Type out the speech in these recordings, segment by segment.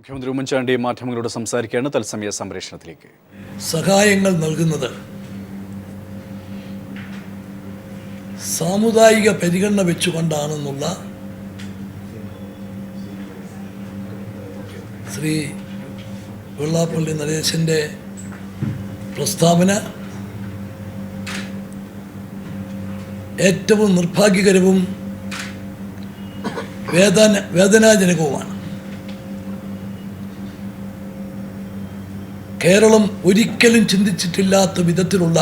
മുഖ്യമന്ത്രി ഉമ്മൻചാണ്ടി മാധ്യമങ്ങളോട് സംസാരിക്കുകയാണ്. തത്സമയ സംപ്രേഷണത്തിലേക്ക്. സഹായങ്ങൾ നൽകുന്നത് സാമുദായിക പരിഗണന വെച്ചുകൊണ്ടാണെന്നുള്ള ശ്രീ വെള്ളാപ്പള്ളി നടേശൻ്റെ പ്രസ്താവന ഏറ്റവും നിർഭാഗ്യകരവും വേദനാജനകവുമാണ്. കേരളം ഒരിക്കലും ചിന്തിച്ചിട്ടില്ലാത്ത വിധത്തിലുള്ള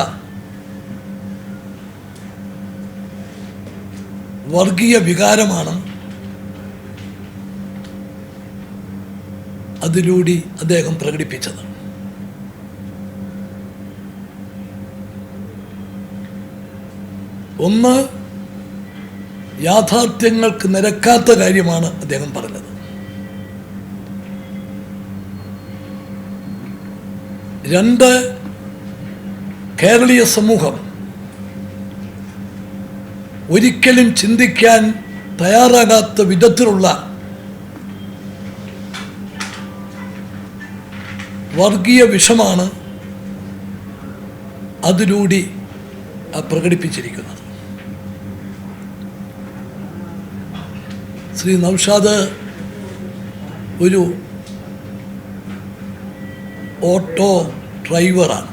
വർഗീയ വികാരമാണ് അതിലൂടെ അദ്ദേഹം പ്രകടിപ്പിച്ചത്. ഒന്ന്, യാഥാർത്ഥ്യങ്ങൾക്ക് നിരക്കാത്ത കാര്യമാണ് അദ്ദേഹം പറഞ്ഞത്. രണ്ട്, കേരളീയ സമൂഹം ഒരിക്കലും ചിന്തിക്കാൻ തയ്യാറാകാത്ത വിധത്തിലുള്ള വർഗീയ വിഷമാണ് അതിലൂടെ പ്രകടിപ്പിച്ചിരിക്കുന്നത്. ശ്രീ നൗഷാദ് ഒരു ഓട്ടോ ഡ്രൈവറാണ്.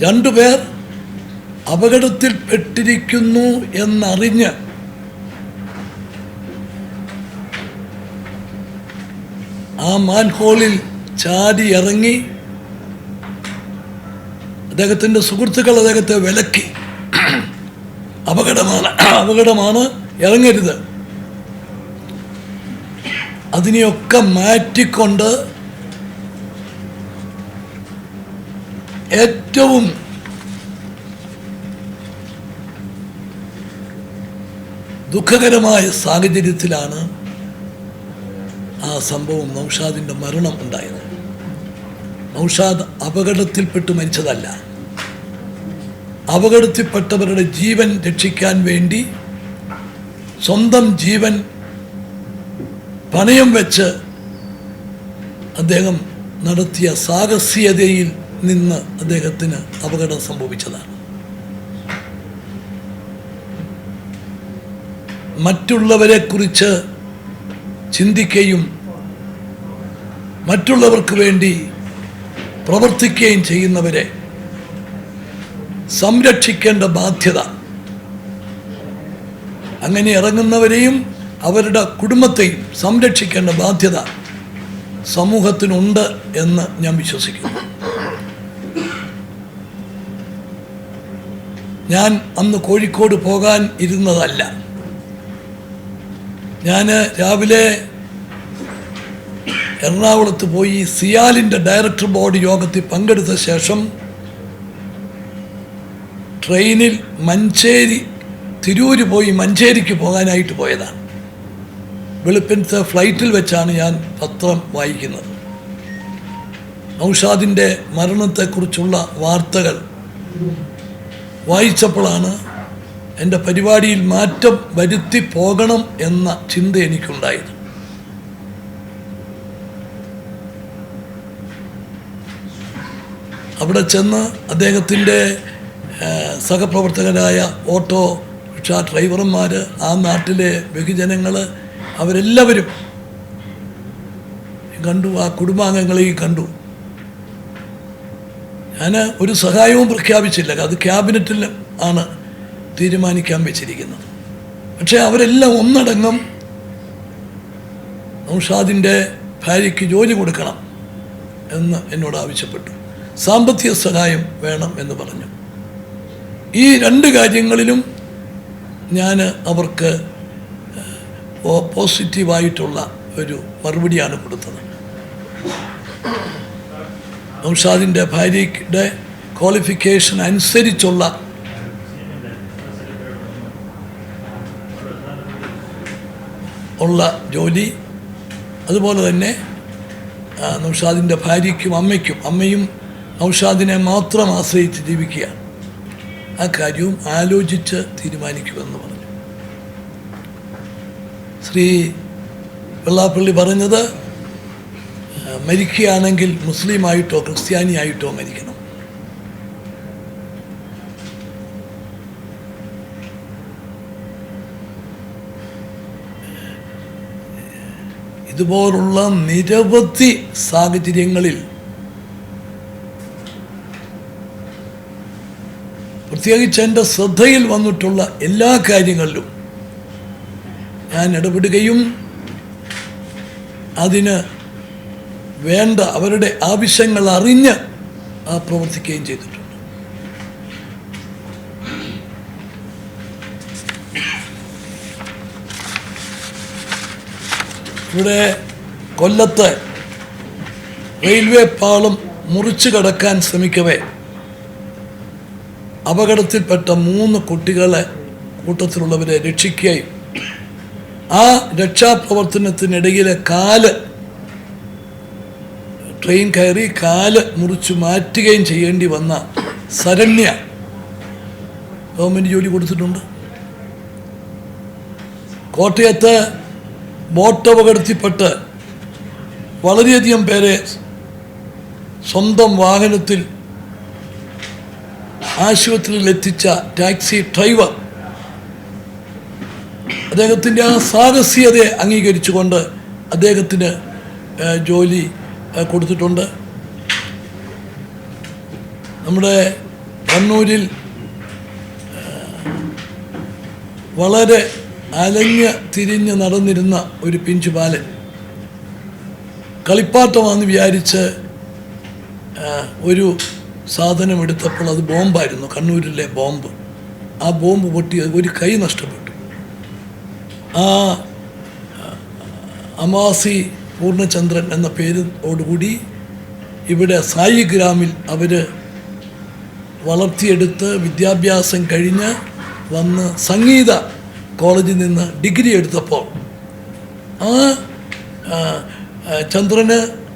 രണ്ടുപേർ അപകടത്തിൽപ്പെട്ടിരിക്കുന്നു എന്നറിഞ്ഞ് ആ മാൻഹോളിൽ ചാടി ഇറങ്ങി അദ്ദേഹത്തിൻ്റെ സുഹൃത്തുക്കൾ അദ്ദേഹത്തെ വിലക്കി. അപകടമാണ്, ഇറങ്ങരുത്. അതിനെയൊക്കെ മാറ്റിക്കൊണ്ട് ഏറ്റവും ദുഃഖകരമായ സാഹചര്യത്തിലാണ് ആ സംഭവം, നൗഷാദിൻ്റെ മരണം ഉണ്ടായത്. നൗഷാദ് അപകടത്തിൽപ്പെട്ട് മരിച്ചതല്ല. അപകടത്തിൽപ്പെട്ടവരുടെ ജീവൻ രക്ഷിക്കാൻ വേണ്ടി സ്വന്തം ജീവൻ പണയം വെച്ച് അദ്ദേഹം നടത്തിയ സാഹസികതയിൽ നിന്ന് അദ്ദേഹത്തിന് അപകടം സംഭവിച്ചതാണ്. മറ്റുള്ളവരെക്കുറിച്ച് ചിന്തിക്കുകയും മറ്റുള്ളവർക്ക് വേണ്ടി പ്രവർത്തിക്കുകയും ചെയ്യുന്നവരെ സംരക്ഷിക്കേണ്ട ബാധ്യത, അങ്ങനെ ഇറങ്ങുന്നവരെയും അവരുടെ കുടുംബത്തെയും സംരക്ഷിക്കേണ്ട ബാധ്യത സമൂഹത്തിനുണ്ട് എന്ന് ഞാൻ വിശ്വസിക്കുന്നു. ഞാൻ അന്ന് കോഴിക്കോട് പോകാൻ ഇരുന്നതല്ല. ഞാൻ രാവിലെ എറണാകുളത്ത് പോയി സിയാലിൻ്റെ ഡയറക്ടർ ബോർഡ് യോഗത്തിൽ പങ്കെടുത്ത ശേഷം ട്രെയിനിൽ തിരൂര് പോയി മഞ്ചേരിക്ക് പോകാനായിട്ട് പോയതാണ്. വെളുപ്പിനത്തെ ഫ്ലൈറ്റിൽ വെച്ചാണ് ഞാൻ പത്രം വായിക്കുന്നത്. നൗഷാദിൻ്റെ മരണത്തെക്കുറിച്ചുള്ള വാർത്തകൾ വായിച്ചപ്പോഴാണ് എൻ്റെ പരിപാടിയിൽ മാറ്റം വരുത്തി പോകണം എന്ന ചിന്ത എനിക്കുണ്ടായത്. അവിടെ ചെന്ന് അദ്ദേഹത്തിൻ്റെ സഹപ്രവർത്തകരായ ഓട്ടോ റിക്ഷ ഡ്രൈവർമാർ, ആ നാട്ടിലെ ബഹുജനങ്ങൾ, അവരെല്ലാവരും കണ്ടു. ആ കുടുംബാംഗങ്ങളെയും കണ്ടു. ഞാൻ ഒരു സഹായവും പ്രഖ്യാപിച്ചില്ല. അത് ക്യാബിനറ്റിൽ ആണ് തീരുമാനിക്കാൻ വെച്ചിരിക്കുന്നത്. പക്ഷേ അവരെല്ലാം ഒന്നടങ്കം നൗഷാദിൻ്റെ ഭാര്യയ്ക്ക് ജോലി കൊടുക്കണം എന്ന് എന്നോട് ആവശ്യപ്പെട്ടു. സാമ്പത്തിക സഹായം വേണം എന്ന് പറഞ്ഞു. ഈ രണ്ട് കാര്യങ്ങളിലും ഞാൻ അവർക്ക് പോസിറ്റീവായിട്ടുള്ള ഒരു മറുപടിയാണ് കൊടുത്തത്. നൗഷാദിൻ്റെ ഭാര്യയുടെ ക്വാളിഫിക്കേഷൻ അനുസരിച്ചുള്ള ജോലി, അതുപോലെ തന്നെ നൗഷാദിൻ്റെ ഭാര്യയ്ക്കും അമ്മയും നൗഷാദിനെ മാത്രം ആശ്രയിച്ച് ജീവിക്കുകയാണ്. ആ കാര്യവും ആലോചിച്ച് തീരുമാനിക്കുമെന്ന് പറഞ്ഞു. ശ്രീ വെള്ളാപ്പള്ളി പറഞ്ഞത് മരിക്കുകയാണെങ്കിൽ മുസ്ലിമായിട്ടോ ക്രിസ്ത്യാനിയായിട്ടോ മരിക്കണം. ഇതുപോലുള്ള നിരവധി സാഹചര്യങ്ങളിൽ പ്രത്യേകിച്ച് എൻ്റെ ശ്രദ്ധയിൽ വന്നിട്ടുള്ള എല്ലാ കാര്യങ്ങളിലും ഞാൻ ഇടപെടുകയും അതിന് വേണ്ട അവരുടെ ആവശ്യങ്ങൾ അറിഞ്ഞ് പ്രവർത്തിക്കുകയും ചെയ്തിട്ടുണ്ട്. ഇവിടെ കൊല്ലത്ത് റെയിൽവേ പാളം മുറിച്ചു കടക്കാൻ ശ്രമിക്കവേ അപകടത്തിൽപ്പെട്ട 3 കുട്ടികളെ കൂട്ടത്തിലുള്ളവരെ രക്ഷിക്കുകയും ആ രക്ഷാപ്രവർത്തനത്തിനിടയിലെ ട്രെയിൻ കയറി കാല് മുറിച്ചു മാറ്റുകയും ചെയ്യേണ്ടി വന്ന ശരണ്യ ഗവൺമെൻറ് ജോലി കൊടുത്തിട്ടുണ്ട്. കോട്ടയത്ത് ബോട്ട് അപകടത്തിൽപ്പെട്ട് വളരെയധികം പേരെ സ്വന്തം വാഹനത്തിൽ ആശുപത്രിയിൽ എത്തിച്ച ടാക്സി ഡ്രൈവർ അദ്ദേഹത്തിൻ്റെ ആ സാഹസികതയെ അംഗീകരിച്ചുകൊണ്ട് അദ്ദേഹത്തിന് ജോലി കൊടുത്തിട്ടുണ്ട്. നമ്മുടെ കണ്ണൂരിൽ വളരെ അലഞ്ഞ് തിരിഞ്ഞ് നടന്നിരുന്ന ഒരു പിഞ്ചുബാലൻ കളിപ്പാട്ടമാണെന്ന് വിചാരിച്ച് ഒരു സാധനം എടുത്തപ്പോൾ അത് ബോംബായിരുന്നു, കണ്ണൂരിലെ ബോംബ്. ആ ബോംബ് പൊട്ടി ഒരു കൈ നഷ്ടപ്പെട്ടു. ആ അമാസി പൂർണ്ണചന്ദ്രൻ എന്ന പേരോടുകൂടി ഇവിടെ സായിഗ്രാമിൽ അവർ വളർത്തിയെടുത്ത് വിദ്യാഭ്യാസം കഴിഞ്ഞ് വന്ന് സംഗീത കോളേജിൽ നിന്ന് ഡിഗ്രി എടുത്തപ്പോൾ ആ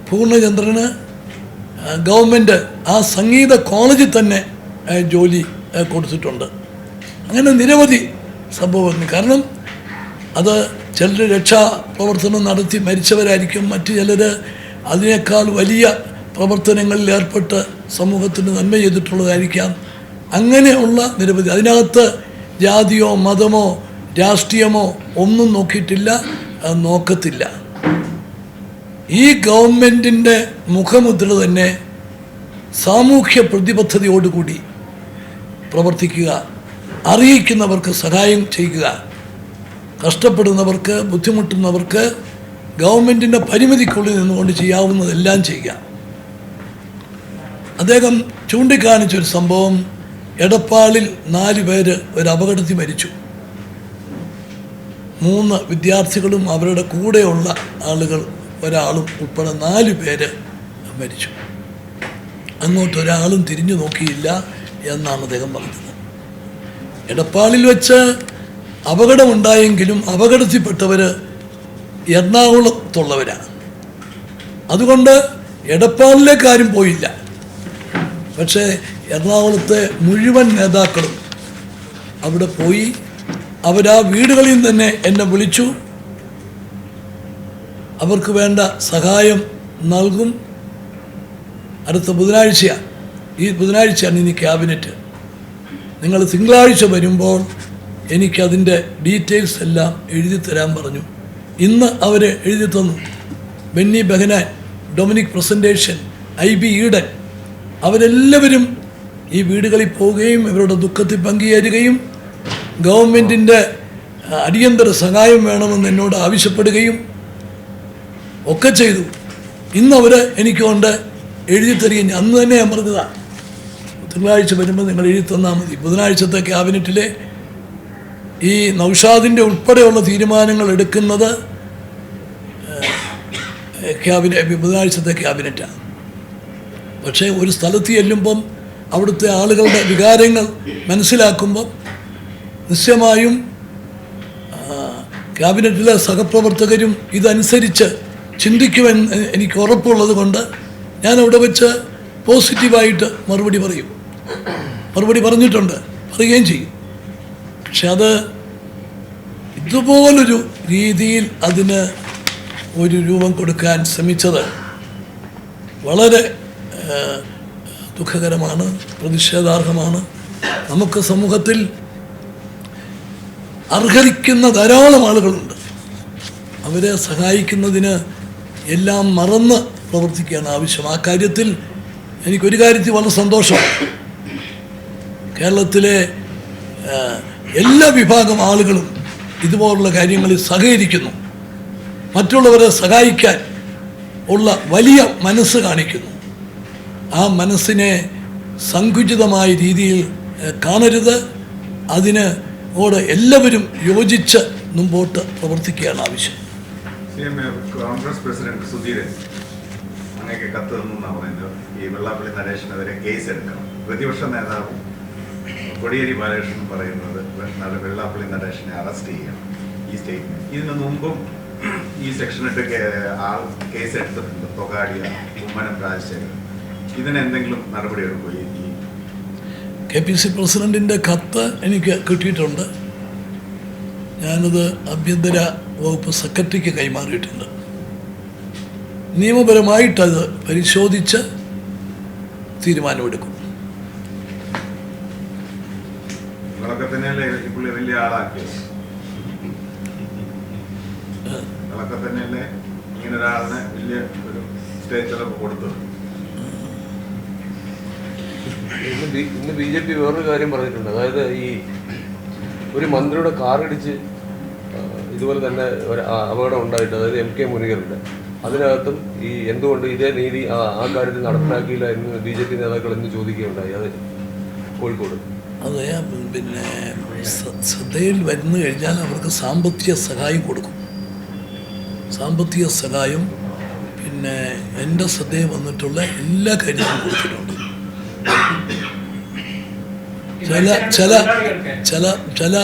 പൂർണ്ണചന്ദ്രന് ഗവൺമെൻറ് ആ സംഗീത കോളേജിൽ തന്നെ ജോലി കൊടുത്തിട്ടുണ്ട്. അങ്ങനെ നിരവധി സംഭവങ്ങൾ. കാരണം അത് ചിലർ രക്ഷാപ്രവർത്തനം നടത്തി മരിച്ചവരായിരിക്കും, മറ്റു ചിലർ അതിനേക്കാൾ വലിയ പ്രവർത്തനങ്ങളിൽ ഏർപ്പെട്ട് സമൂഹത്തിന് നന്മ ചെയ്തിട്ടുള്ളതായിരിക്കാം. അങ്ങനെയുള്ള നിരവധി, അതിനകത്ത് ജാതിയോ മതമോ രാഷ്ട്രീയമോ ഒന്നും നോക്കിയിട്ടില്ല, നോക്കത്തില്ല. ഈ ഗവൺമെൻറ്റിൻ്റെ മുഖമുദ്ര തന്നെ സാമൂഹ്യ പ്രതിബദ്ധതയോടുകൂടി പ്രവർത്തിക്കുക, അറിയിക്കുന്നവർക്ക് സഹായം ചെയ്യുക, കഷ്ടപ്പെടുന്നവർക്ക് ബുദ്ധിമുട്ടുന്നവർക്ക് ഗവൺമെൻറ്റിൻ്റെ പരിമിതിക്കുള്ളിൽ നിന്നുകൊണ്ട് ചെയ്യാവുന്നതെല്ലാം ചെയ്യുക. അദ്ദേഹം ചൂണ്ടിക്കാണിച്ചൊരു സംഭവം, എടപ്പാളിൽ 4 പേര് ഒരു അപകടത്തിൽ മരിച്ചു. 3 വിദ്യാർത്ഥികളും അവരുടെ കൂടെയുള്ള ആളുകൾ ഒരാളും ഉൾപ്പെടെ 4 പേര് മരിച്ചു. അങ്ങോട്ടൊരാളും തിരിഞ്ഞു നോക്കിയില്ല എന്നാണ് അദ്ദേഹം പറഞ്ഞത്. എടപ്പാളിൽ വെച്ച് അപകടമുണ്ടായെങ്കിലും അപകടത്തിൽപ്പെട്ടവർ എറണാകുളത്തുള്ളവരാണ്. അതുകൊണ്ട് എടപ്പാളിലേക്കാരും പോയില്ല. പക്ഷേ എറണാകുളത്തെ മുഴുവൻ നേതാക്കളും അവിടെ പോയി. അവരാ വീടുകളിൽ തന്നെ എന്നെ വിളിച്ചു. അവർക്ക് വേണ്ട സഹായം നൽകും. അടുത്ത ബുധനാഴ്ചയാണ്, ഈ ബുധനാഴ്ചയാണ് ഇനി ക്യാബിനറ്റ്. നിങ്ങൾ തിങ്കളാഴ്ച വരുമ്പോൾ എനിക്കതിൻ്റെ ഡീറ്റെയിൽസ് എല്ലാം എഴുതി തരാൻ പറഞ്ഞു. ഇന്ന് അവർ എഴുതി തന്നു. Benny Behanan, Dominic presentation, IB Eden, അവരെല്ലാവരും ഈ വീടുകളിൽ പോവുകയും ഇവരുടെ ദുഃഖത്തിൽ പങ്കുചേരുകയും ഗവൺമെൻറ്റിൻ്റെ അടിയന്തര സഹായം വേണമെന്ന് എന്നോട് ആവശ്യപ്പെടുകയും ഒക്കെ ചെയ്തു. ഇന്നവർ എനിക്ക് കൊണ്ട് എഴുതി തരികയും അന്ന് തന്നെ ഞാൻ പറഞ്ഞതാണ്, തിങ്കളാഴ്ച വരുമ്പോൾ നിങ്ങൾ എഴുതി തന്നാൽ മതി. ബുധനാഴ്ചത്തെ ക്യാബിനറ്റിലെ ഈ നൗഷാദിൻ്റെ ഉൾപ്പെടെയുള്ള തീരുമാനങ്ങൾ എടുക്കുന്നത് ബുധനാഴ്ചത്തെ ക്യാബിനറ്റാണ്. പക്ഷേ ഒരു സ്ഥലത്ത് ചെല്ലുമ്പം അവിടുത്തെ ആളുകളുടെ വികാരങ്ങൾ മനസ്സിലാക്കുമ്പം നിശ്ചയമായും ക്യാബിനറ്റിലെ സഹപ്രവർത്തകരും ഇതനുസരിച്ച് ചിന്തിക്കുമെന്ന് എനിക്ക് ഉറപ്പുള്ളത് കൊണ്ട് ഞാൻ അവിടെ വെച്ച് പോസിറ്റീവായിട്ട് മറുപടി പറയും. മറുപടി പറഞ്ഞിട്ടുണ്ട്, പറയുകയും ചെയ്യും. പക്ഷെ അത് ഇതുപോലൊരു രീതിയിൽ അതിന് ഒരു രൂപം കൊടുക്കാൻ ശ്രമിച്ചത് വളരെ ദുഃഖകരമാണ്, പ്രതിഷേധാർഹമാണ്. നമുക്ക് സമൂഹത്തിൽ അർഹരിക്കുന്ന ധാരാളം ആളുകളുണ്ട്. അവരെ സഹായിക്കുന്നതിന് എല്ലാം മറന്ന് പ്രവർത്തിക്കുകയാണ് ആവശ്യം. ആ കാര്യത്തിൽ എനിക്കൊരു കാര്യത്തിൽ വളരെ സന്തോഷമാണ്. കേരളത്തിലെ എല്ലാ വിഭാഗം ആളുകളും ഇതുപോലുള്ള കാര്യങ്ങളിൽ സഹകരിക്കുന്നു, മറ്റുള്ളവരെ സഹായിക്കാൻ ഉള്ള വലിയ മനസ്സ് കാണിക്കുന്നു. ആ മനസ്സിനെ സങ്കുചിതമായ രീതിയിൽ കാണരുത്. അതിനോട് എല്ലാവരും യോജിച്ച് മുമ്പോട്ട് പ്രവർത്തിക്കുകയാണ് ആവശ്യം. കോൺഗ്രസ് പ്രസിഡന്റ് സുധീരൻ അങ്ങനെയൊക്കെ കത്ത് തന്നെന്നാണ് പറയുന്നത്. ഈ വെള്ളാപ്പള്ളി നടേശനെതിരെ കേസ് എടുക്കണം. പ്രതിപക്ഷ നേതാവ് കോടിയേരി ബാലകൃഷ്ണൻ പറയുന്നത് വെള്ളാപ്പള്ളി നടേശനെ അറസ്റ്റ് ചെയ്യണം. ഈ സ്റ്റേറ്റ്മെന്റ് ഇതിനു മുമ്പും ഈ സെക്ഷനിട്ട് കേസ് എടുത്തിട്ടുണ്ട്. തൊഗാഡിയ, കുമ്മനം രാജശേഖരൻ. ഇതിനെന്തെങ്കിലും നടപടി എടുക്കുകയോ? ഈ KPC പ്രസിഡന്റിൻ്റെ കത്ത് എനിക്ക് കിട്ടിയിട്ടുണ്ട്. ഞാനത് ആഭ്യന്തര വകുപ്പ് സെക്രട്ടറിക്ക് കൈമാറിയിട്ടുണ്ട്. നിയമപരമായിട്ടത് പരിശോധിച്ച് തീരുമാനമെടുക്കും. നിങ്ങളൊക്കെ തന്നെയല്ലേ ഇപ്പോൾ വലിയ ആളാക്കിയത്? നിങ്ങളൊക്കെ തന്നെയല്ലേ ഇങ്ങനെ ഒരാളിനെ വലിയ ഒരു സ്റ്റേജിലൊക്കെ കൊടുത്തത്? ഇന്ന് BJP വേറൊരു കാര്യം പറഞ്ഞിട്ടുണ്ട്. അതായത് ഈ ഒരു മന്ത്രിയുടെ കാറിടിച്ച് ഇതുപോലെ തന്നെ ഒരു അപകടം ഉണ്ടായിട്ട്, അതായത് MK മുനികറുടെ, അതിനകത്തും ഈ എന്തുകൊണ്ട് ഇതേ നീതി ആ കാര്യത്തിൽ നടപ്പിലാക്കിയില്ല എന്ന് BJP നേതാക്കൾ എന്ന് ചോദിക്കുകയുണ്ടായി. അത് കോഴിക്കോട്. അതെ, പിന്നെ ശ്രദ്ധയിൽ വന്നു കഴിഞ്ഞാൽ അവർക്ക് സാമ്പത്തിക സഹായം കൊടുക്കും. സാമ്പത്തിക സഹായം പിന്നെ എൻ്റെ ശ്രദ്ധയിൽ വന്നിട്ടുള്ള എല്ലാ കാര്യങ്ങളും കൊടുത്തിട്ടുണ്ട്. ചില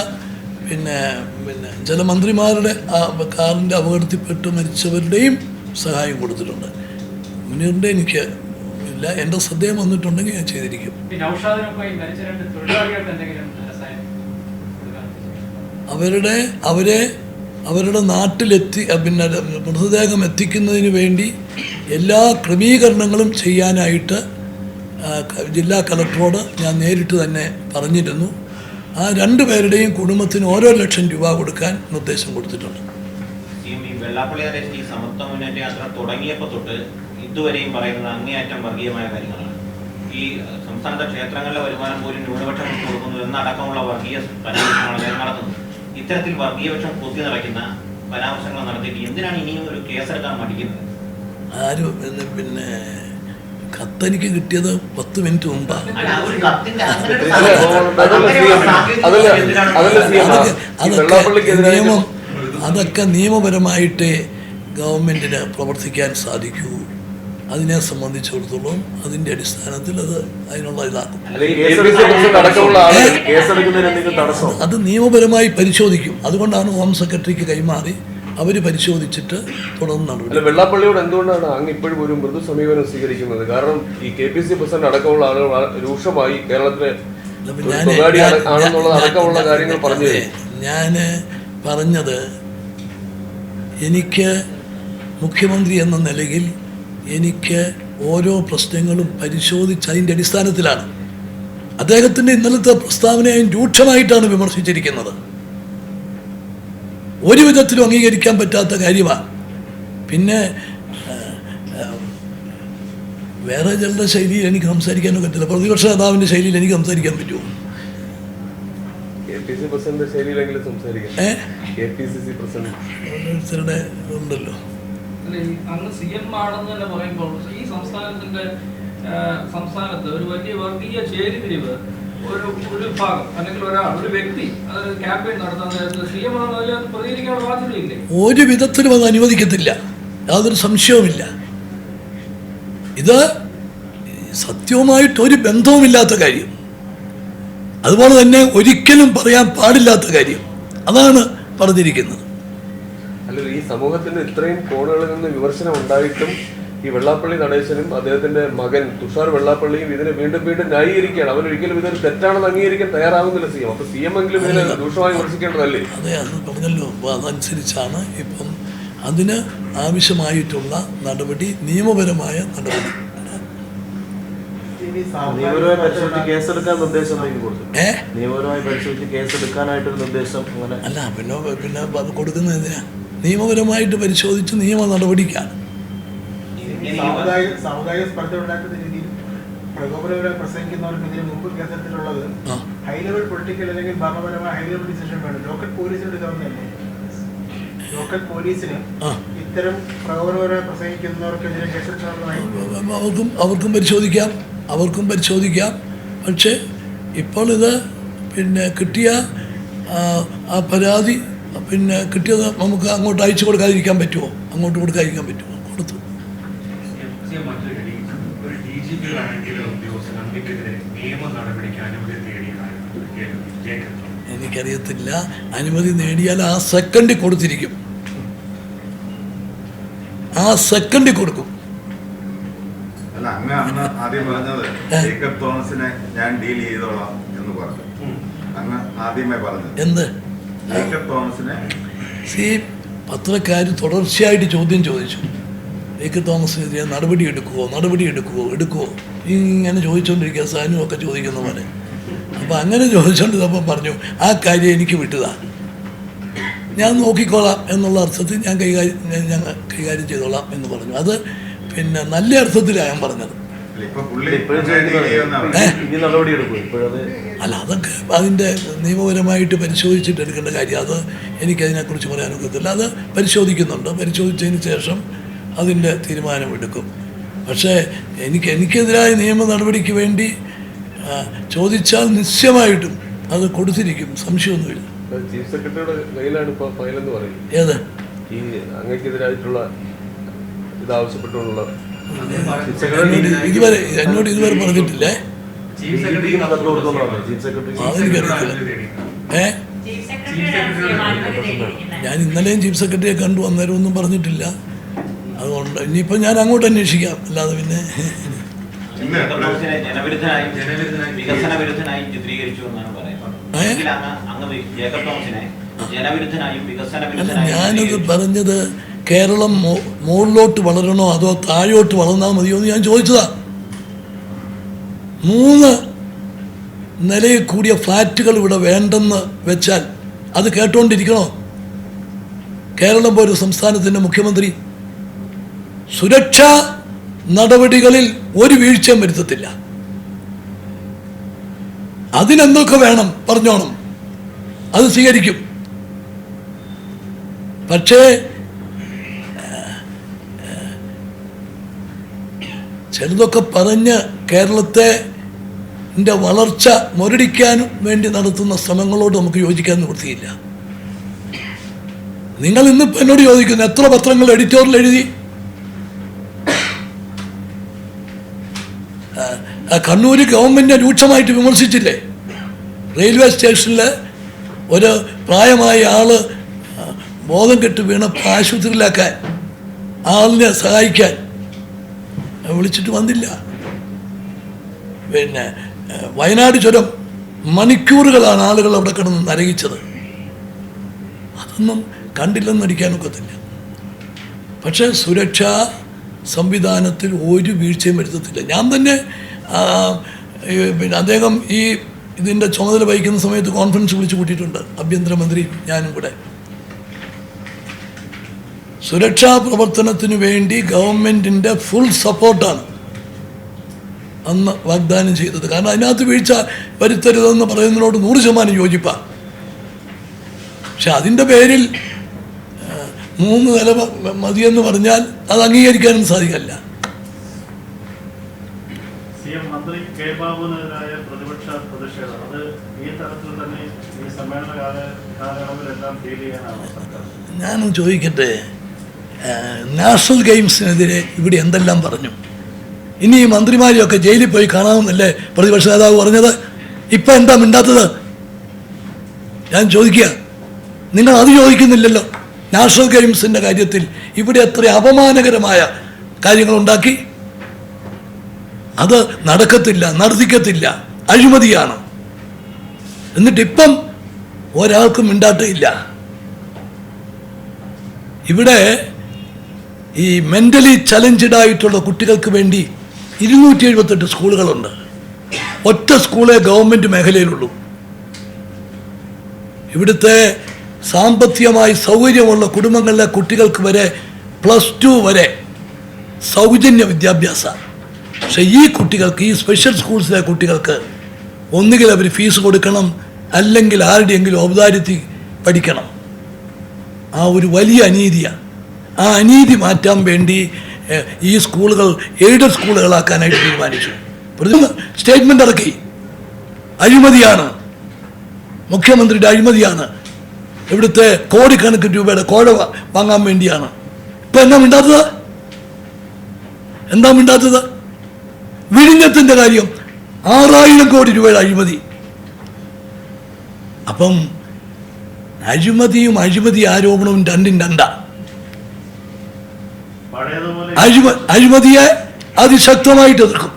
ചില മന്ത്രിമാരുടെ കാറിൻ്റെ അപകടത്തിൽപ്പെട്ട് മരിച്ചവരുടെയും സഹായം കൊടുത്തിട്ടുണ്ട്. മുനീറിൻ്റെ എനിക്ക് ഇല്ല, എൻ്റെ ശ്രദ്ധയും വന്നിട്ടുണ്ടെങ്കിൽ ഞാൻ ചെയ്തിരിക്കും. അവരുടെ നാട്ടിലെത്തി പിന്നെ മൃതദേഹം എത്തിക്കുന്നതിന് വേണ്ടി എല്ലാ ക്രമീകരണങ്ങളും ചെയ്യാനായിട്ട് ജില്ലാ കളക്ടറോട് ഞാൻ നേരിട്ട് തന്നെ പറഞ്ഞിരുന്നു. ആ രണ്ടുപേരുടെയും കുടുംബത്തിന് ഓരോ ലക്ഷം രൂപ കൊടുക്കാൻ നിർദ്ദേശം കൊടുത്തിട്ടുണ്ട്. വെള്ളാപ്പള്ളി നടേശൻ ഈ സമത്വ മുന്നേറ്റ യാത്ര തുടങ്ങിയപ്പോൾ തൊട്ട് ഇതുവരെയും പറയുന്നത് അങ്ങേയറ്റം വർഗീയമായ കാര്യങ്ങളാണ്. ഈ സംസ്ഥാനത്തെ ക്ഷേത്രങ്ങളിലെ വരുമാനം പോലും ന്യൂനപക്ഷങ്ങൾക്ക് കൊടുക്കുന്നു എന്നടക്കമുള്ള വർഗീയ പരാമർശങ്ങളാണ് അദ്ദേഹം നടത്തുന്നത്. ഇത്തരത്തിൽ വർഗീയപക്ഷം കുത്തി നിറയ്ക്കുന്ന പരാമർശങ്ങൾ നടത്തിയിട്ട് എന്തിനാണ് ഇനിയും ഒരു കേസെടുക്കാൻ മടിക്കുന്നത്? പിന്നെ കത്തെനിക്ക് കിട്ടിയത് 10 മിനിറ്റ് മുമ്പാണ്. അതൊക്കെ നിയമപരമായിട്ട് ഗവൺമെൻറ്റിന് പ്രവർത്തിക്കാൻ സാധിക്കൂ. അതിനെ സംബന്ധിച്ചിടത്തോളം അതിൻ്റെ അടിസ്ഥാനത്തിൽ അതിനുള്ള ഇതാക്കും. അത് നിയമപരമായി പരിശോധിക്കും. അതുകൊണ്ടാണ് ഹോം സെക്രട്ടറിക്ക് കൈമാറി അവർ പരിശോധിച്ചിട്ട് തുടർന്ന് നടപടി. വെള്ളാപ്പള്ളിയോട് എന്തുകൊണ്ടാണ് അങ്ങ് ഇപ്പോഴും ഒരു മൃദു സമീപനം സ്വീകരിക്കുന്നത്? കാരണം ഈ KPC പ്രസിഡന്റ് അടക്കമുള്ള ആളുകൾ രൂക്ഷമായി കേരളത്തിലെ അടക്കമുള്ള കാര്യങ്ങൾ പറഞ്ഞു. ഞാൻ പറഞ്ഞത്, എനിക്ക് മുഖ്യമന്ത്രി എന്ന നിലയിൽ എനിക്ക് ഓരോ പ്രശ്നങ്ങളും പരിശോധിച്ച് അതിൻ്റെ അടിസ്ഥാനത്തിലാണ്. അദ്ദേഹത്തിൻ്റെ ഇന്നലത്തെ പ്രസ്താവനയും രൂക്ഷമായിട്ടാണ് വിമർശിച്ചിരിക്കുന്നത്. ഒരു വിധത്തിലും അംഗീകരിക്കാൻ പറ്റാത്ത കാര്യമാണ്. പിന്നെ വേറെ ചിലരുടെ ശൈലിയിൽ എനിക്ക് സംസാരിക്കാനും പറ്റില്ല. പ്രതിപക്ഷ നേതാവിൻ്റെ ശൈലിയിൽ എനിക്ക് സംസാരിക്കാൻ പറ്റുമോ? ഓരോരുത്തരുടെ ഉണ്ടല്ലോ. അങ്ങ് CM ആണെന്ന് തന്നെ പറയുമ്പോൾ ഈ സംസ്ഥാനത്ത് ഒരു വലിയ വർഗീയ ചേരിതിരിവ് ഒരു ഭാഗം അല്ലെങ്കിൽ ഒരു വ്യക്തി അത് ക്യാമ്പയിൻ നടത്താൻ നേരത്ത് CM ആണെന്നതിൽ പ്രതികരിക്കാനുള്ള ബാധ്യതയില്ലേ? ഒരു വിധത്തിലും അത് അനുവദിക്കത്തില്ല, യാതൊരു സംശയവുമില്ല. ഇത് സത്യവുമായിട്ടൊരു ബന്ധവുമില്ലാത്ത കാര്യം, അതുപോലെ തന്നെ ഒരിക്കലും പറയാൻ പാടില്ലാത്ത കാര്യം, അതാണ് പറഞ്ഞിരിക്കുന്നത്. അല്ല, ഈ സമൂഹത്തിന് ഇത്രയും കോണുകളിൽ നിന്ന് വിമർശനം ഉണ്ടായിട്ടും ഈ വെള്ളാപ്പള്ളി നടേശനും അദ്ദേഹത്തിന്റെ മകൻ തുഷാർ വെള്ളാപ്പള്ളിയും ഇതിനെ വീണ്ടും വീണ്ടും ന്യായീകരിക്കുകയാണ്. അവരൊരിക്കലും ഇതൊരു തെറ്റാണെന്ന് അംഗീകരിക്കാൻ തയ്യാറാവുന്നില്ല CM. അപ്പൊ CM എങ്കിലും ഇതിനെ രൂക്ഷമായി വിമർശിക്കേണ്ടതല്ലേ? അതെ, അത് പറഞ്ഞല്ലോ. അപ്പോൾ അതനുസരിച്ചാണ് ഇപ്പം അതിന് ആവശ്യമായിട്ടുള്ള നടപടി, നിയമപരമായ നടപടി. നിയമപരമായി പരിശോധിച്ച് കേസെടുക്കാൻ നിർദ്ദേശം കൊടുത്തു. നിയമപരമായി പരിശോധിച്ച് കേസെടുക്കാനായിട്ടൊരു നിർദ്ദേശം അങ്ങനെ അല്ല, പിന്നെ അത് കൊടുക്കുന്നത് എന്തിനാ? നിയമപരമായിട്ട് പരിശോധിച്ച് നിയമ നടപടിക്കാണ്. സാമുദായിക സ്പർദ്ധ ഉണ്ടാക്കുന്ന രീതിയിൽ പ്രകോപനപരമായി പ്രസംഗിക്കുന്നവർക്ക് ഇതിന് മുമ്പ് കേന്ദ്രത്തിലുള്ളത് ഹൈ ലെവൽ പൊളിറ്റിക്കൽ അല്ലെങ്കിൽ ഭരണപരമായ ഹൈ ലെവൽ ഡിസിഷൻ വേണം. ലോക്കൽ പോലീസിന്റെ ഗവൺമെന്റ് ലോക്കൽ പോലീസിന് ഇത്തരം പ്രകോപനപരമായി പ്രസംഗിക്കുന്നവർക്കെതിരെ കേസെടുക്കാവുന്നതായി അവർക്കും പരിശോധിക്കാം. പക്ഷേ ഇപ്പോൾ ഇത് പിന്നെ കിട്ടിയ ആ പരാതി കിട്ടിയത് നമുക്ക് അങ്ങോട്ട് അയച്ചു കൊടുക്കാതിരിക്കാൻ പറ്റുമോ? അങ്ങോട്ട് കൊടുക്കാതിരിക്കാൻ പറ്റുമോ? കൊടുത്തു. എനിക്കറിയത്തില്ല. അനുമതി നേടിയാൽ ആ സെക്കൻഡിൽ കൊടുത്തിരിക്കും. ആ സെക്കൻഡിൽ കൊടുക്കും. അല്ല, അങ്ങ് അന്ന് ആദ്യം പറഞ്ഞത് ജേക്കബ് തോമസിനെ ഞാൻ ഡീൽ ചെയ്തോളാം എന്ന് പറഞ്ഞു. അങ്ങ് ആദ്യമേ പറഞ്ഞത് എന്ത്? ജേക്കബ് തോമസിനെ പത്രക്കാർ തുടർച്ചയായിട്ട് ചോദ്യം ചോദിച്ചു. ജേക്കബ് തോമസിനെതിരെ നടപടി എടുക്കുമോ ഇങ്ങനെ ചോദിച്ചുകൊണ്ടിരിക്കുക. സാനുവൊക്കെ ചോദിക്കുന്ന പോലെ. അപ്പോൾ അങ്ങനെ ചോദിച്ചുകൊണ്ടിരുന്നപ്പോൾ പറഞ്ഞു, ആ കാര്യം എനിക്ക് വിട്ടതാ, ഞാൻ നോക്കിക്കോളാം എന്നുള്ള അർത്ഥത്തിൽ ഞാൻ കൈകാര്യം ചെയ്തോളാം എന്ന് പറഞ്ഞു. അത് പിന്നെ നല്ല അർത്ഥത്തിലാണ് ഞാൻ പറഞ്ഞത്. അല്ല, അതൊക്കെ അതിൻ്റെ നിയമപരമായിട്ട് പരിശോധിച്ചിട്ട് എടുക്കേണ്ട കാര്യം. അത് എനിക്കതിനെക്കുറിച്ച് പറയാനൊക്കത്തില്ല. അത് പരിശോധിക്കുന്നുണ്ട്. പരിശോധിച്ചതിന് ശേഷം അതിൻ്റെ തീരുമാനമെടുക്കും. പക്ഷേ എനിക്കെതിരായ നിയമ നടപടിക്ക് വേണ്ടി ചോദിച്ചാൽ നിശ്ചയമായിട്ടും അത് കൊടുത്തിരിക്കും, സംശയമൊന്നുമില്ല. ചീഫ് സെക്രട്ടറിയുടെ കയ്യിലാണ് ഇപ്പോൾ ഫയലെന്ന് പറയും. ഏത്? ഈ അങ്ങക്കെതിരായിട്ടുള്ള ഇതാവശ്യപ്പെട്ടുള്ള എന്നോട് ഇതുവരെ പറഞ്ഞിട്ടില്ലേ? ഞാൻ ഇന്നലെയും ചീഫ് സെക്രട്ടറിയെ കണ്ടു, അന്നേരം ഒന്നും പറഞ്ഞിട്ടില്ല. അതുകൊണ്ട് ഇനിയിപ്പോൾ ഞാൻ അങ്ങോട്ട് അന്വേഷിക്കാം. അല്ലാതെ പിന്നെ ഞാനത് പറഞ്ഞത് കേരളം മുകളിലോട്ട് വളരണോ അതോ താഴോട്ട് വളർന്നാൽ മതിയോ എന്ന് ഞാൻ ചോദിച്ചതാ. 3 നിലയിൽ കൂടിയ ഫ്ലാറ്റുകൾ ഇവിടെ വേണ്ടെന്ന് വെച്ചാൽ അത് കേട്ടോണ്ടിരിക്കണോ? കേരളം പോലൊരു സംസ്ഥാനത്തിൻ്റെ മുഖ്യമന്ത്രി സുരക്ഷാ നടപടികളിൽ ഒരു വീഴ്ചയും വരുത്തത്തില്ല. അതിനെന്തൊക്കെ വേണം പറഞ്ഞോണം, അത് സ്വീകരിക്കും. പക്ഷേ ചിലതൊക്കെ പറഞ്ഞ് കേരളത്തെ വളർച്ച മുരടിക്കാൻ വേണ്ടി നടത്തുന്ന ശ്രമങ്ങളോട് നമുക്ക് യോജിക്കാൻ നിവൃത്തിയില്ല. നിങ്ങൾ ഇന്നിപ്പോൾ എന്നോട് ചോദിക്കുന്നു എത്ര പത്രങ്ങൾ എഡിറ്റോറിയൽ എഴുതി? കണ്ണൂർ ഗവൺമെൻറ്റിനെ രൂക്ഷമായിട്ട് വിമർശിച്ചില്ലേ? റെയിൽവേ സ്റ്റേഷനിൽ ഒരു പ്രായമായ ആള് ബോധം കെട്ട് വീണപ്പോൾ ആശുപത്രിയിലാക്കാൻ ആളിനെ സഹായിക്കാൻ വിളിച്ചിട്ട് വന്നില്ല. പിന്നെ വയനാട് ചുരം മണിക്കൂറുകളാണ് ആളുകൾ അവിടെ കിടന്ന് നരകിച്ചത്. അതൊന്നും കണ്ടില്ലെന്ന് നടിക്കാനൊക്കത്തില്ല. പക്ഷേ സുരക്ഷാ സംവിധാനത്തിൽ ഒരു വീഴ്ചയും വരുത്തത്തില്ല. ഞാൻ തന്നെ പിന്നെ അദ്ദേഹം ഇതിൻ്റെ ചുമതല വഹിക്കുന്ന സമയത്ത് കോൺഫറൻസ് വിളിച്ചു കൂട്ടിയിട്ടുണ്ട്, ആഭ്യന്തരമന്ത്രി ഞാനും കൂടെ. സുരക്ഷാ പ്രവർത്തനത്തിന് വേണ്ടി ഗവൺമെൻറ്റിൻ്റെ ഫുൾ സപ്പോർട്ടാണ് അന്ന് വാഗ്ദാനം ചെയ്തത്. കാരണം അതിനകത്ത് വീഴ്ച വരുത്തരുതെന്ന് പറയുന്നതിനോട് 100% യോജിപ്പാണ്. പക്ഷെ അതിൻ്റെ പേരിൽ 3 നില മതിയെന്ന് പറഞ്ഞാൽ അത് അംഗീകരിക്കാനും സാധിക്കില്ല. മന്ത്രി കെ ബാബുവിനെതിരായ പ്രതിപക്ഷ പ്രതിഷേധം അത് ഈ തരത്തിൽ തന്നെ ഈ സമ്മേളന കാലയളവിലെല്ലാം ഡീൽ ചെയ്യാനാണ് സർക്കാർ. ഞാനും ചോദിക്കട്ടെ, നാഷണൽ ഗെയിംസിനെതിരെ ഇവിടെ എന്തെല്ലാം പറഞ്ഞു? ഇനി ഈ മന്ത്രിമാരെയൊക്കെ ജയിലിൽ പോയി കാണാമെന്നല്ലേ പ്രതിപക്ഷ നേതാവ് പറഞ്ഞത്? ഇപ്പം എന്താ മിണ്ടാത്തത്? ഞാൻ ചോദിക്കുക, നിങ്ങൾ അത് ചോദിക്കുന്നില്ലല്ലോ. നാഷണൽ ഗെയിംസിൻ്റെ കാര്യത്തിൽ ഇവിടെ എത്ര അപമാനകരമായ കാര്യങ്ങളുണ്ടാക്കി. അത് നടക്കത്തില്ല, നടത്തിക്കത്തില്ല, അഴിമതിയാണ്. എന്നിട്ടിപ്പം ഒരാൾക്കും മിണ്ടാട്ടമില്ല. ഇവിടെ ഈ മെൻ്റലി ചലഞ്ചഡ് ആയിട്ടുള്ള കുട്ടികൾക്ക് വേണ്ടി 278 സ്കൂളുകളുണ്ട്. ഒറ്റ സ്കൂളേ ഗവൺമെൻറ് മേഖലയിലുള്ളൂ. ഇവിടുത്തെ സാമ്പത്തികമായി സൗകര്യമുള്ള കുടുംബങ്ങളിലെ കുട്ടികൾക്ക് വരെ +2 വരെ സൗജന്യ വിദ്യാഭ്യാസ. പക്ഷേ ഈ കുട്ടികൾക്ക്, ഈ സ്പെഷ്യൽ സ്കൂൾസിലെ കുട്ടികൾക്ക് ഒന്നുകിൽ അവർ ഫീസ് കൊടുക്കണം, അല്ലെങ്കിൽ ആരുടെയെങ്കിലും ഔദാര്യത്തിൽ പഠിക്കണം. ആ ഒരു വലിയ അനീതിയാണ്. ആ അനീതി മാറ്റാൻ വേണ്ടി ഈ സ്കൂളുകൾ എയ്ഡഡ് സ്കൂളുകളാക്കാനായിട്ട് തീരുമാനിച്ചു. സ്റ്റേറ്റ്മെൻ്റ് ഇറക്കി. അഴിമതിയാണ്, മുഖ്യമന്ത്രിയുടെ അഴിമതിയാണ്, ഇവിടുത്തെ കോടിക്കണക്കിന് രൂപയുടെ കോഴ വാങ്ങാൻ വേണ്ടിയാണ്. ഇപ്പം എന്താ മിണ്ടാത്തത്? വിഴിഞ്ഞത്തിൻ്റെ കാര്യം 6000 കോടി രൂപയുടെ അഴിമതി. അപ്പം അഴിമതി ആരോപണവും രണ്ടും രണ്ടാ. അഴിമതിയെ അതിശക്തമായിട്ട് എതിർക്കും.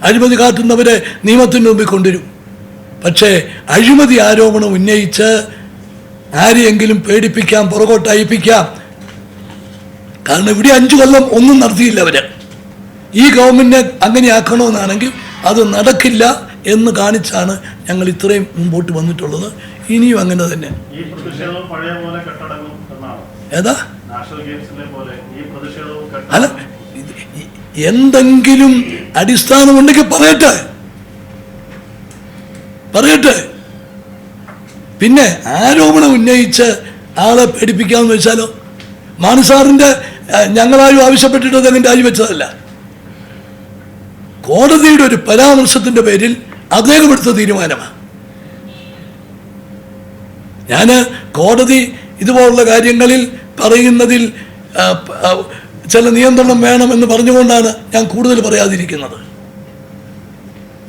അഴിമതി കാട്ടുന്നവരെ നിയമത്തിന് മുമ്പിൽ കൊണ്ടുവരും. പക്ഷേ അഴിമതി ആരോപണം ഉന്നയിച്ച് ആരെയെങ്കിലും പേടിപ്പിക്കാം, പുറകോട്ട് അയപ്പിക്കാം. കാരണം ഇവിടെ 5 കൊല്ലം ഒന്നും നടത്തിയില്ല അവർ. ഈ ഗവൺമെൻറ്റിനെ അങ്ങനെ ആക്കണമെന്നാണെങ്കിൽ അത് നടക്കില്ല എന്ന് കാണിച്ചാണ് ഞങ്ങൾ ഇത്രയും മുമ്പോട്ട് വന്നിട്ടുള്ളത്. ഇനിയും അങ്ങനെ തന്നെ. ഏതാ അല്ല, എന്തെങ്കിലും അടിസ്ഥാനമുണ്ടെങ്കിൽ പറയട്ടെ. പിന്നെ ആരോപണം ഉന്നയിച്ച് ആളെ പേടിപ്പിക്കാമെന്ന് വെച്ചാലോ? മാണിസാറിൻ്റെ ഞങ്ങളാരും ആവശ്യപ്പെട്ടിട്ട് അദ്ദേഹം രാജിവെച്ചതല്ല. കോടതിയുടെ ഒരു പരാമർശത്തിൻ്റെ പേരിൽ അദ്ദേഹം എടുത്ത തീരുമാനമാണ്. ഞാൻ കോടതി ഇതുപോലുള്ള കാര്യങ്ങളിൽ പറയുന്നതിൽ ചില നിയന്ത്രണം വേണമെന്ന് പറഞ്ഞുകൊണ്ടാണ് ഞാൻ കൂടുതൽ പറയാതിരിക്കുന്നത്.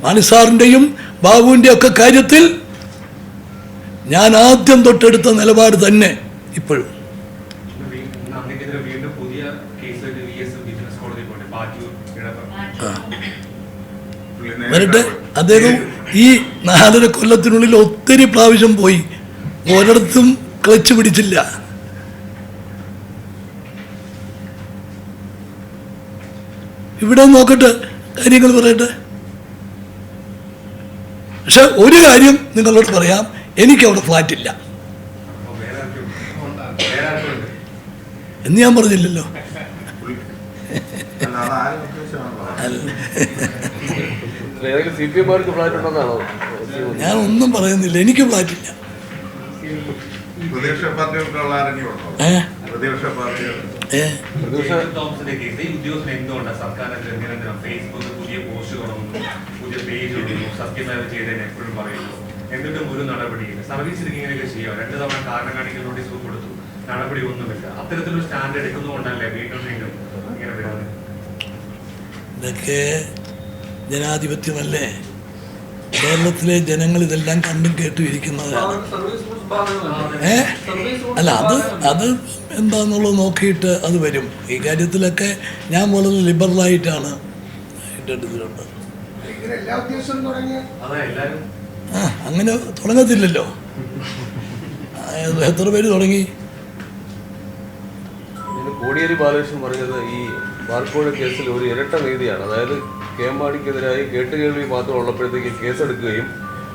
മാണിസാറിൻ്റെയും ബാബുവിൻ്റെ ഒക്കെ കാര്യത്തിൽ ഞാൻ ആദ്യം തൊട്ടെടുത്ത നിലപാട് തന്നെ ഇപ്പോഴും. വരട്ടെ. അദ്ദേഹം ഈ 4.5 കൊല്ലത്തിനുള്ളിൽ ഒത്തിരി പ്രാവശ്യം പോയി, ഒരിടത്തും ക്ലച്ച് പിടിച്ചില്ല. ഇവിടെ നോക്കട്ടെ, കാര്യങ്ങൾ പറയട്ടെ. പക്ഷെ ഒരു കാര്യം നിങ്ങളോട് പറയാം, എനിക്കവിടെ ഫ്ലാറ്റില്ല എന്ന് ഞാൻ പറഞ്ഞില്ലല്ലോ. ഞാൻ ഒന്നും പറയുന്നില്ല, എനിക്ക് ഫ്ലാറ്റില്ല. എന്നിട്ടും ഒരു നടപടിയില്ല. സർവീസ് ഇങ്ങനെയൊക്കെ ചെയ്യാം. 2 തവണ കാരണം കാണിക്കൽ നോട്ടീസ് കൊടുത്തു, നടപടി ഒന്നുമില്ല. അത്തരത്തിലൊരു സ്റ്റാൻഡ് എടുക്കുന്നതുകൊണ്ടല്ലേ വീണ്ടും ഇങ്ങനെ വരുന്നത്? ഇതൊക്കെ ജനാധിപത്യമല്ലേ? കേരളത്തിലെ ജനങ്ങൾ ഇതെല്ലാം കണ്ടും കേട്ടും ഇരിക്കുന്നതാണ്. അല്ല, അത് എന്താന്നുള്ളത് നോക്കിയിട്ട് അത് വരും. ഈ കാര്യത്തിലൊക്കെ ഞാൻ വളരെ ലിബറലായിട്ടാണ് എടുത്തിട്ടുണ്ട്. അങ്ങനെ തുടങ്ങത്തില്ലല്ലോ. എത്ര പേര് തുടങ്ങി? കോടിയേരി ബാലകൃഷ്ണൻ പറഞ്ഞത് ഈ ബാർക്കോഴ കേസിൽ ഒരു ഇരട്ട നീതിയാണ്. അതായത് കെ മാണിക്കെതിരായി കേട്ടുകേൾവി മാത്രം ഉള്ളപ്പോഴത്തേക്ക് കേസെടുക്കുകയും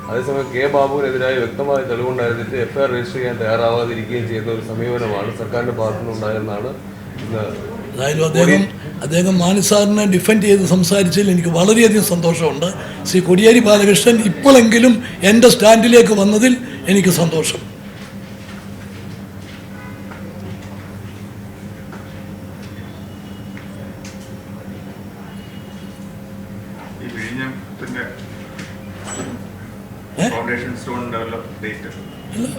അതേസമയം കെ ബാബുവിനെതിരായി വ്യക്തമായ തെളിവുണ്ടായിരുന്നിട്ട് FIR രജിസ്റ്റർ ചെയ്യാൻ തയ്യാറാവാതിരിക്കുകയും ചെയ്യുന്ന ഒരു സമീപനമാണ് സർക്കാരിൻ്റെ ഭാഗത്തുനിന്നുണ്ടായെന്നാണ് ഇന്ന്. അതായത് അദ്ദേഹം മാണിസാറിനെ ഡിഫെൻഡ് ചെയ്ത് സംസാരിച്ചതിൽ എനിക്ക് വളരെയധികം സന്തോഷമുണ്ട്. ശ്രീ കോടിയേരി ബാലകൃഷ്ണൻ ഇപ്പോഴെങ്കിലും എൻ്റെ സ്റ്റാൻഡിലേക്ക് വന്നതിൽ എനിക്ക് സന്തോഷം.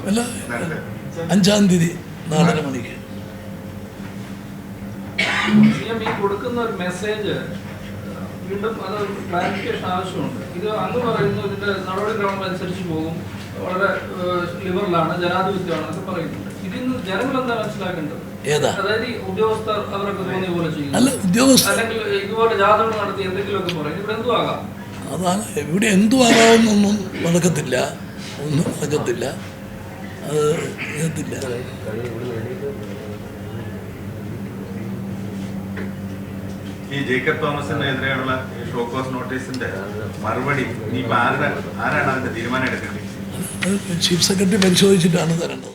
അല്ല, 5-ാം തീയതി 4:30 മണിക്ക്. ഈ കൊടുക്കുന്ന ഒരു മെസ്സേജ് വീണ്ടും അത് ക്ലാരിഫിക്കേഷൻ ആവശ്യമുണ്ട്. ഇത് അന്ന് പറയുന്നു ഇതിന്റെ നടപടിക്രമം അനുസരിച്ച് പോകും, വളരെ ലിബറലാണ്, ജനാധിപത്യമാണ് എന്നൊക്കെ പറയുന്നുണ്ട്. ഇതിന്ന് ജനങ്ങൾ എന്താ മനസ്സിലാക്കേണ്ടത്? അതായത് ഈ ഉദ്യോഗസ്ഥർ അവരൊക്കെ തോന്നിയ പോലെ ചെയ്യും, അല്ലെങ്കിൽ ഇതുപോലെ ജാഥകൾ നടത്തി എന്തെങ്കിലുമൊക്കെ പറയും. ഇവിടെ എന്തു ആകാം? അതാണ്, ഇവിടെ എന്തു ആകാമെന്നൊന്നും നടക്കത്തില്ല, ഒന്നും നടക്കത്തില്ല. അത് ഈ ജേക്കബ് തോമസിനെതിരെയുള്ള ഈ ഷോക്കോസ് നോട്ടീസിന്റെ മറുപടി ഇനിയിപ്പോൾ ആരാണ് അതിന്റെ തീരുമാനം എടുക്കേണ്ടത്? ചീഫ് സെക്രട്ടറി പരിശോധിച്ചിട്ടാണ് തരേണ്ടത്.